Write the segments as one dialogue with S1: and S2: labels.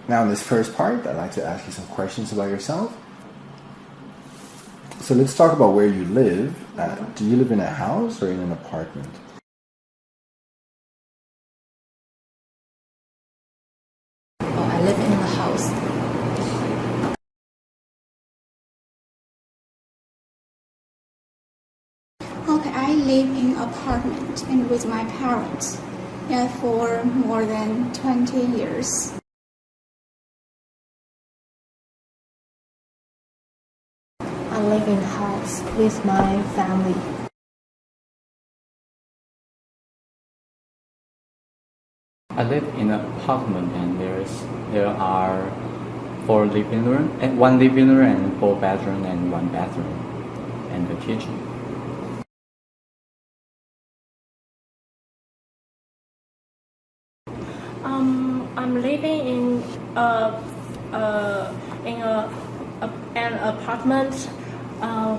S1: Now in this first part, I'd like to ask you some questions about yourself. So let's talk about where you live. Do you live in a house or in an apartment?
S2: I live in a house.
S3: Okay, I live in an apartment and with my parents, for more than 20 years.
S2: I live in a house with my family.
S4: I live in an apartment and there are one living room and 4 bedroom and 1 bathroom and the kitchen.
S5: I'm living in an apartment,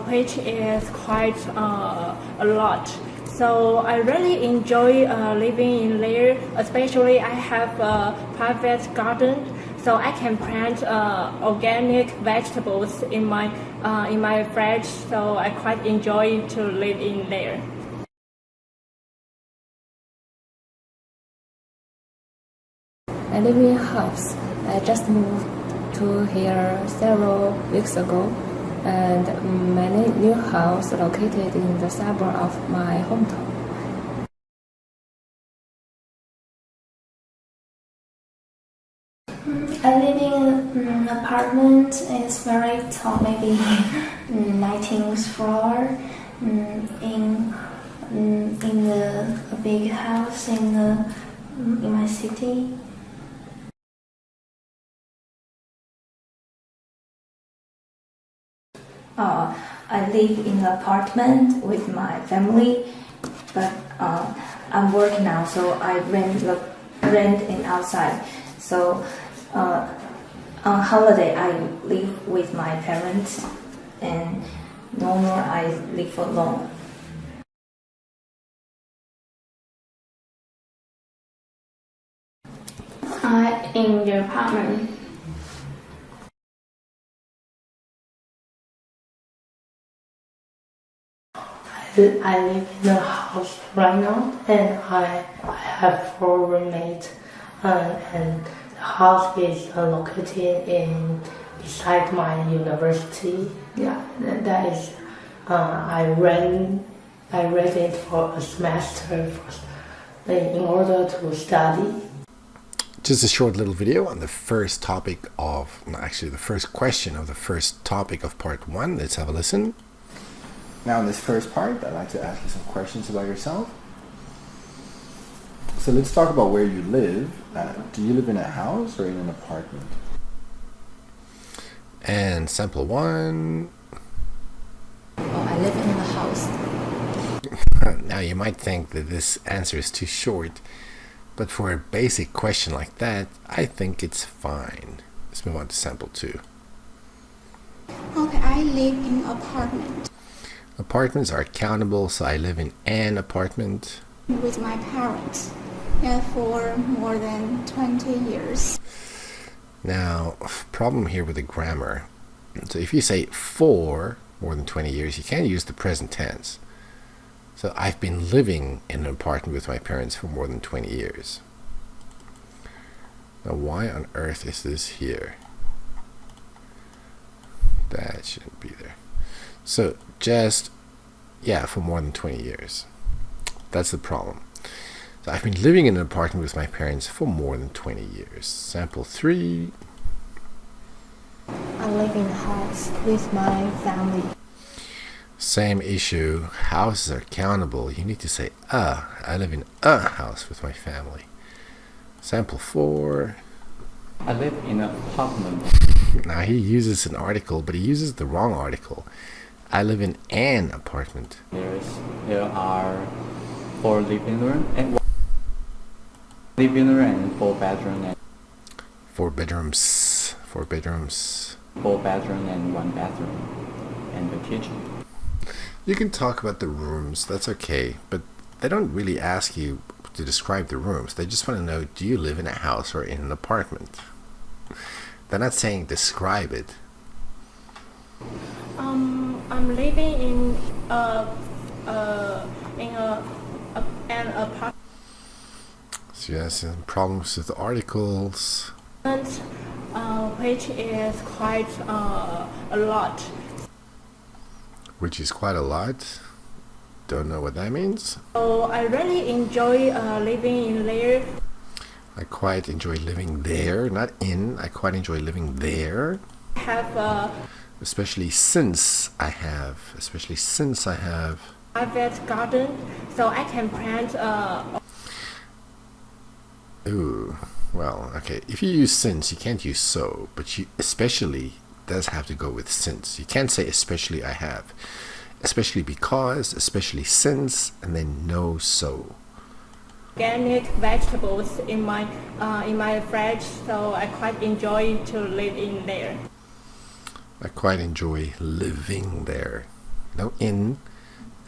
S5: which is quite a lot. So I really enjoy living in there. Especially I have a private garden, so I can plant organic vegetables in my fridge. So I quite enjoy to live in there.
S2: I live in a house. I just moved to here several weeks ago, and my new house located in the suburb of my hometown.
S6: I live in an apartment. It's very tall, maybe 19th floor. In a big house in my city.
S7: I live in an apartment with my family, but I'm working now, so I rent in outside. So on holiday I live with my parents, and normal I live alone.
S6: In the apartment.
S8: I live in a house right now, and I have 4 roommates, and the house is located beside my university. Yeah, that is. I rent it for a semester in order to study.
S1: Just a short little video on the first topic of, actually the first question of the first topic of part 1. Let's have a listen. Now in this first part, I'd like to ask you some questions about yourself. So let's talk about where you live. Do you live in a house or in an apartment? And sample 1.
S2: I live in a house.
S1: Now you might think that this answer is too short, but for a basic question like that, I think it's fine. Let's move on to sample 2.
S3: Okay, I live in an apartment.
S1: Apartments are countable, so I live in an apartment.
S3: With my parents, for more than 20 years.
S1: Now, problem here with the grammar. So if you say for more than 20 years, you can't use the present tense. So I've been living in an apartment with my parents for more than 20 years. Now why on earth is this here? That shouldn't be there. So just, for more than 20 years. That's the problem. So I've been living in an apartment with my parents for more than 20 years. Sample 3.
S2: I live in a house with my family.
S1: Same issue. Houses are countable. You need to say I live in a house with my family. Sample 4.
S4: I live in an apartment.
S1: Now he uses an article, but he uses the wrong article. I live in an apartment.
S4: There are 4 living room and 4 bedroom and
S1: 4 bedrooms. 4 bedrooms.
S4: 4 bedroom and 1 bathroom and the kitchen.
S1: You can talk about the rooms, that's okay, but they don't really ask you to describe the rooms. They just want to know, do you live in a house or in an apartment? They're not saying describe it.
S5: I'm living in an apartment.
S1: So you have some problems with articles.
S5: Which is quite a lot.
S1: Which is quite a lot. Don't know what that means.
S5: So I really enjoy living in there.
S1: I quite enjoy living there, not in. I quite enjoy living there. Especially since I have
S5: Private garden, so I can plant.
S1: Ooh, well, okay. If you use since, you can't use so, but you especially does have to go with since. You can't say especially I have. Especially because, especially since, and then no so.
S5: Organic vegetables in my fridge, so I quite enjoy to live in there.
S1: I quite enjoy living there. No in,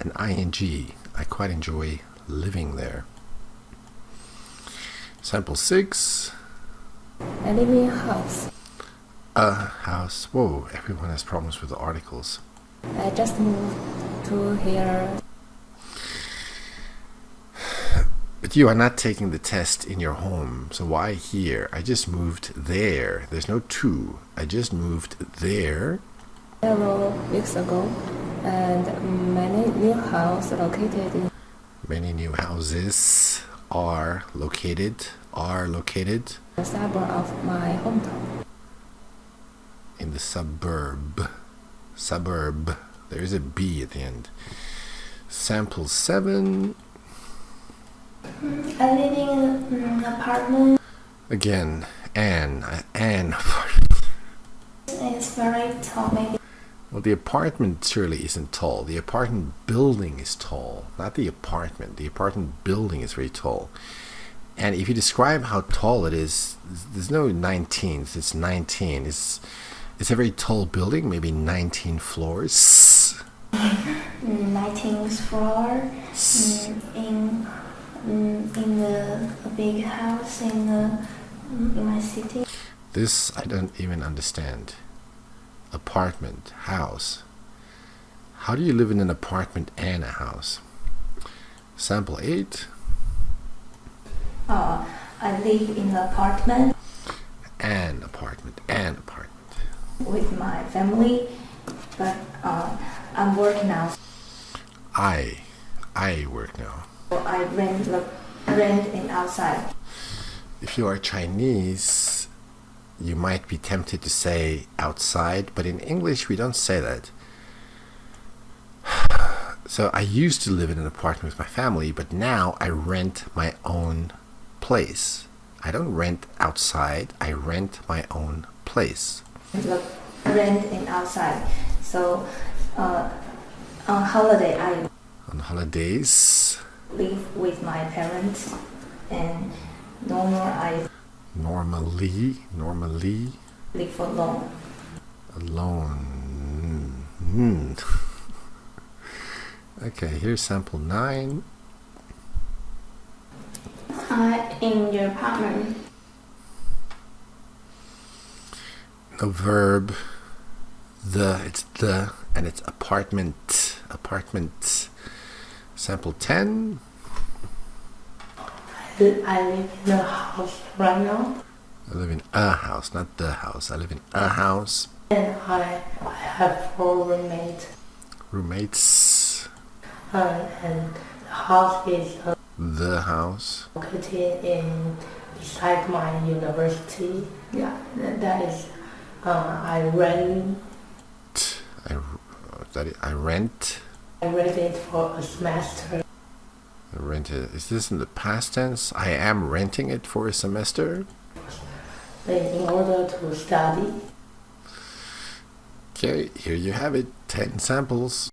S1: an ing. I quite enjoy living there. Sample 6.
S2: I live in a house.
S1: A house. Whoa, everyone has problems with the articles.
S2: I just moved to here.
S1: But you are not taking the test in your home, so why here? I just moved there. There's no to. I just moved there.
S2: Several weeks ago, and many new houses located in.
S1: Many new houses are located
S2: The suburb of my hometown.
S1: in the suburb. There is a B at the end. Sample 7.
S6: I live in an apartment.
S1: Again, an apartment.
S6: It's very tall, maybe.
S1: Well, the apartment surely isn't tall. The apartment building is tall, not the apartment. The apartment building is very tall. And if you describe how tall it is, there's no 19s. It's 19. It's a very tall building, maybe 19 floors.
S6: 19th floor in a big house in my city.
S1: This I don't even understand. Apartment, house. How do you live in an apartment and a house? Sample 8.
S7: I live in an apartment
S1: An apartment.
S7: with my family, but I'm working now.
S1: I work now.
S7: So I rent in outside.
S1: If you are Chinese, you might be tempted to say outside, but in English we don't say that. So I used to live in an apartment with my family, but now I rent my own place. I don't rent outside, I rent my own place.
S7: Rent in outside. So on holiday I
S1: On holidays,
S7: live with my parents, and normally live alone.
S1: Alone. Okay, here's sample 9.
S6: In your apartment.
S1: No verb. It's the, and it's apartment. Sample 10.
S8: I live in a house right now,
S1: I live in a house, not the house. I live in a house.
S8: and I have 4
S1: Roommates.
S8: and the house is
S1: The house.
S8: located beside my university. Yeah, that is. I rent.
S1: I rent.
S8: I rented for a semester.
S1: I rented. Is this in the past tense? I am renting it for a semester.
S8: In order to study.
S1: Okay, here you have it. 10 samples.